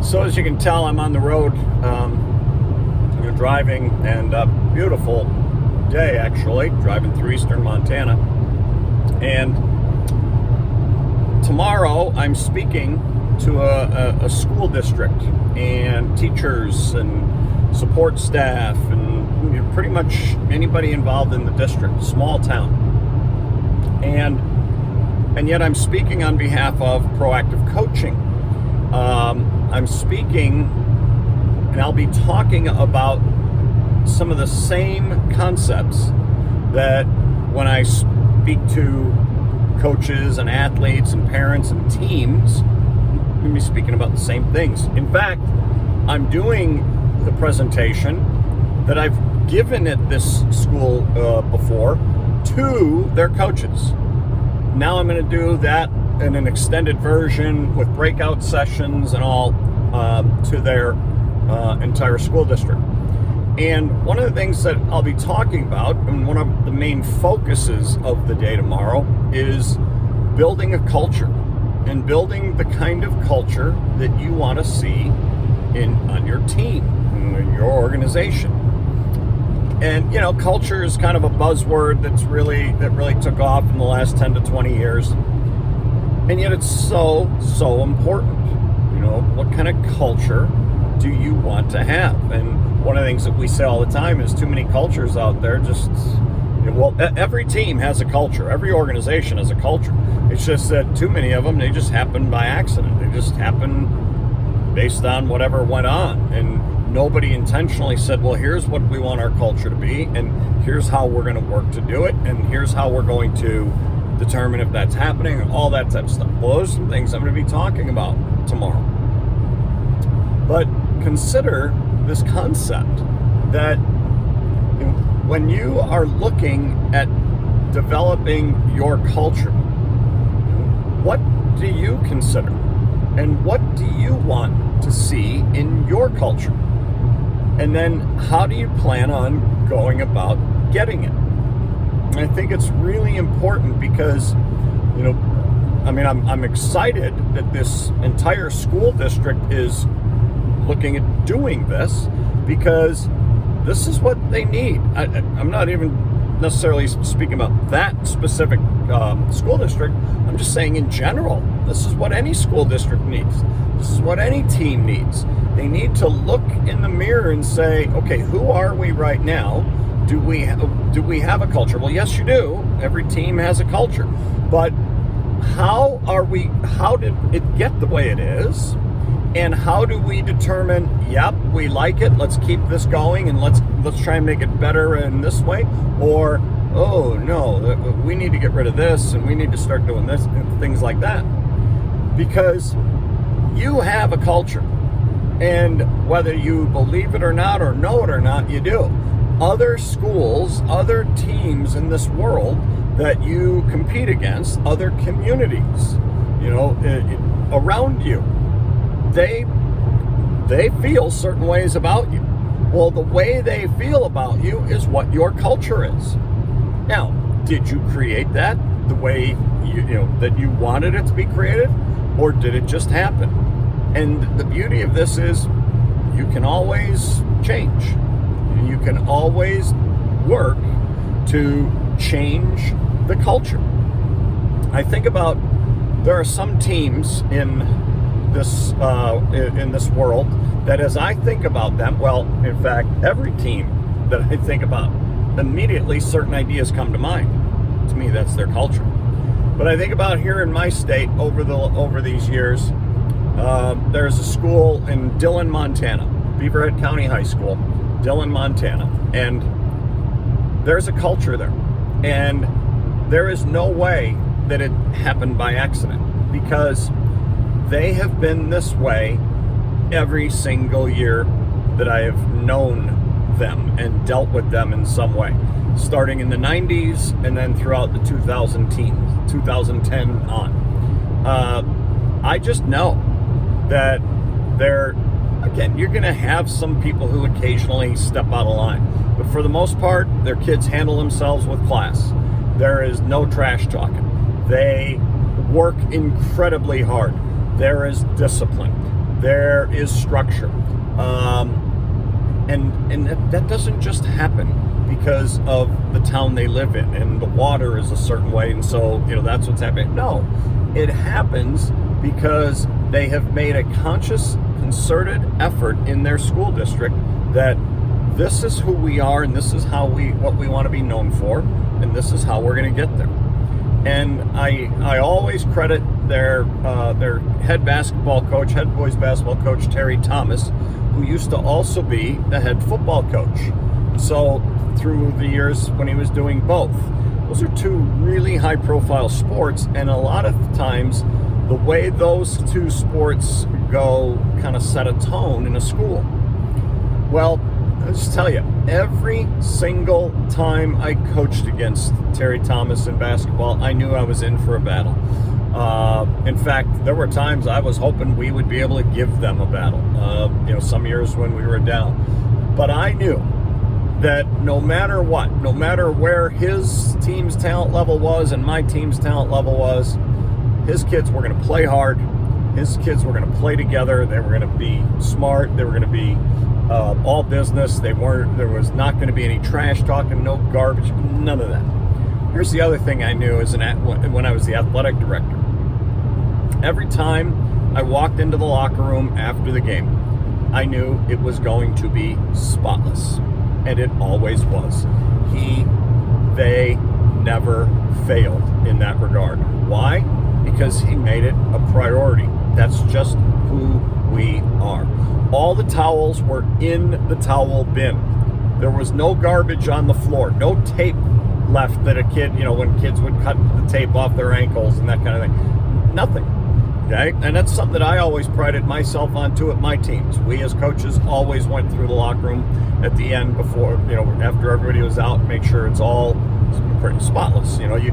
So as you can tell, I'm on the road, driving, and a beautiful day actually, driving through eastern Montana. And tomorrow I'm speaking to a school district and teachers and support staff and pretty much anybody involved in the district, small town. And yet I'm speaking on behalf of Proactive Coaching. I'm speaking and I'll be talking about some of the same concepts that when I speak to coaches and athletes and parents and teams, I'm going to be speaking about the same things. In fact, I'm doing the presentation that I've given at this school before to their coaches. Now I'm going to do that in an extended version with breakout sessions and all to their entire school district. And one of the things that I'll be talking about, and one of the main focuses of the day tomorrow, is building a culture and building the kind of culture that you want to see on your team, in your organization. And culture is kind of a buzzword that really took off in the last 10 to 20 years. And yet it's so important. What kind of culture do you want to have? And one of the things that we say all the time is too many cultures out there every team has a culture. Every organization has a culture. It's just that too many of them, they just happen by accident. They just happen based on whatever went on. And nobody intentionally said, well, here's what we want our culture to be, and here's how we're going to work to do it, and here's how we're going to determine if that's happening, and all that type of stuff. Well, those are some things I'm going to be talking about tomorrow. But consider this concept that when you are looking at developing your culture, what do you consider? And what do you want to see in your culture? And then how do you plan on going about getting it? And I think it's really important because, I'm excited that this entire school district is looking at doing this, because this is what they need. I'm not even necessarily speaking about that specific school district. I'm just saying in general, this is what any school district needs. This is what any team needs. They need to look in the mirror and say, okay, who are we right now? Do we have a culture? Well, yes, you do. Every team has a culture. But how did it get the way it is? And how do we determine, yep, we like it, let's keep this going, and let's try and make it better in this way? Or, oh no, we need to get rid of this, and we need to start doing this, and things like that. Because you have a culture. And whether you believe it or not, or know it or not, you do. Other schools, other teams in this world that you compete against, other communities, around you, they feel certain ways about you. Well, the way they feel about you is what your culture is. Now, did you create that the way that you wanted it to be created, or did it just happen? And the beauty of this is you can always change. You can always work to change the culture. I think about, there are some teams in this world that, as I think about them, well, in fact, every team that I think about, immediately certain ideas come to mind. To me, that's their culture. But I think about here in my state, over these years, there's a school in Dillon, Montana, Beaverhead County High School, Dillon, Montana, and there's a culture there. And there is no way that it happened by accident, because they have been this way every single year that I have known them and dealt with them in some way, starting in the 90s and then throughout the 2010 on. I just know that you're going to have some people who occasionally step out of line, but for the most part, their kids handle themselves with class. There is no trash talking. They work incredibly hard. There is discipline. there is structure. And that doesn't just happen because of the town they live in and the water is a certain way and so that's what's happening. No, it happens because they have made a conscious, concerted effort in their school district that this is who we are and this is what we want to be known for, and this is how we're going to get there. And I always credit their head boys basketball coach, Terry Thomas, who used to also be the head football coach. So through the years when he was doing both, those are two really high profile sports, and a lot of times the way those two sports go kind of set a tone in a school. Well, I'll just tell you, every single time I coached against Terry Thomas in basketball, I knew I was in for a battle. In fact, there were times I was hoping we would be able to give them a battle. Some years when we were down. But I knew that no matter what, no matter where his team's talent level was and my team's talent level was, his kids were going to play hard. His kids were going to play together. They were going to be smart. They were going to be all business. There was not going to be any trash talking, no garbage, none of that. Here's the other thing I knew when I was the athletic director. Every time I walked into the locker room after the game, I knew it was going to be spotless. And it always was. They never failed in that regard. Why? Because he made it a priority. That's just who we are. All the towels were in the towel bin. There was no garbage on the floor, no tape left that a kid, when kids would cut the tape off their ankles and that kind of thing. Nothing. Okay? And that's something that I always prided myself on too at my teams. We as coaches always went through the locker room at the end before, after everybody was out, make sure it's all pretty spotless. You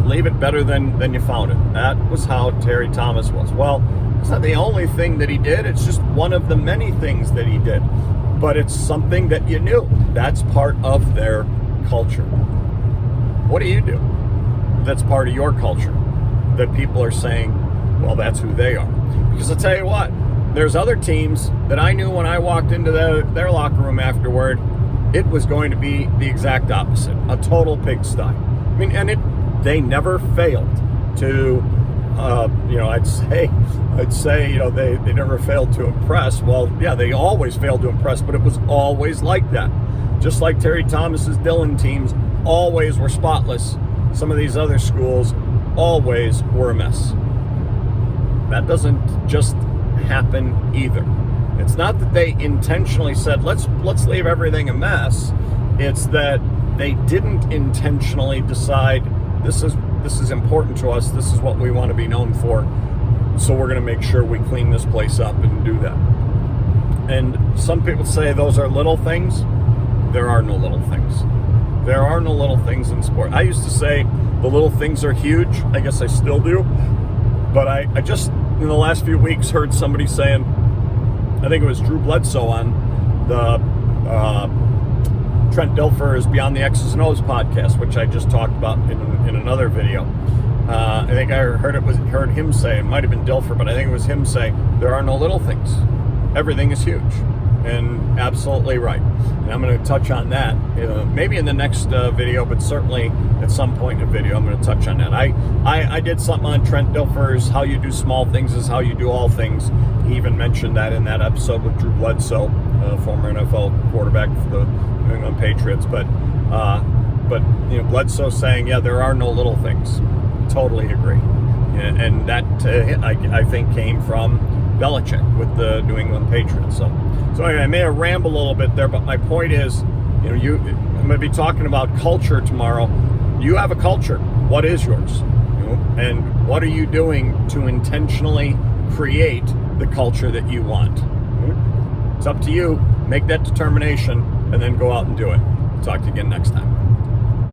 leave it better than you found it. That was how Terry Thomas was. Well, it's not the only thing that he did. It's just one of the many things that he did. But it's something that you knew. That's part of their culture. What do you do that's part of your culture that people are saying, well, that's who they are? Because I'll tell you what, there's other teams that I knew when I walked into their locker room afterward, it was going to be the exact opposite, a total pigsty. I mean, and they never failed to, I'd say, they never failed to impress. Well, yeah, they always failed to impress, but it was always like that. Just like Terry Thomas's Dillon teams always were spotless, some of these other schools always were a mess. That doesn't just happen either. It's not that they intentionally said, let's leave everything a mess. It's that they didn't intentionally decide this is important to us, this is what we want to be known for, so we're going to make sure we clean this place up and do that. And some people say those are little things. There are no little things. There are no little things in sport. I used to say the little things are huge. I guess I still do. But I just, in the last few weeks, heard somebody saying, I think it was Drew Bledsoe on the Trent Dilfer's Beyond the X's and O's podcast, which I just talked about in another video. I think I heard him say, it might have been Dilfer, but I think it was him say, there are no little things. Everything is huge. And absolutely right. And I'm going to touch on that maybe in the next video, but certainly at some point in the video I'm going to touch on that. I did something on Trent Dilfer's How You Do Small Things is How You Do All Things. He even mentioned that in that episode with Drew Bledsoe, former NFL quarterback for the New England Patriots. But Bledsoe saying, yeah, there are no little things. Totally agree. And that I think came from Belichick with the New England Patriots. So anyway, I may have rambled a little bit there, but my point is, I'm going to be talking about culture tomorrow. You have a culture. What is yours? And what are you doing to intentionally create the culture that you want? It's up to you. Make that determination and then go out and do it. Talk to you again next time.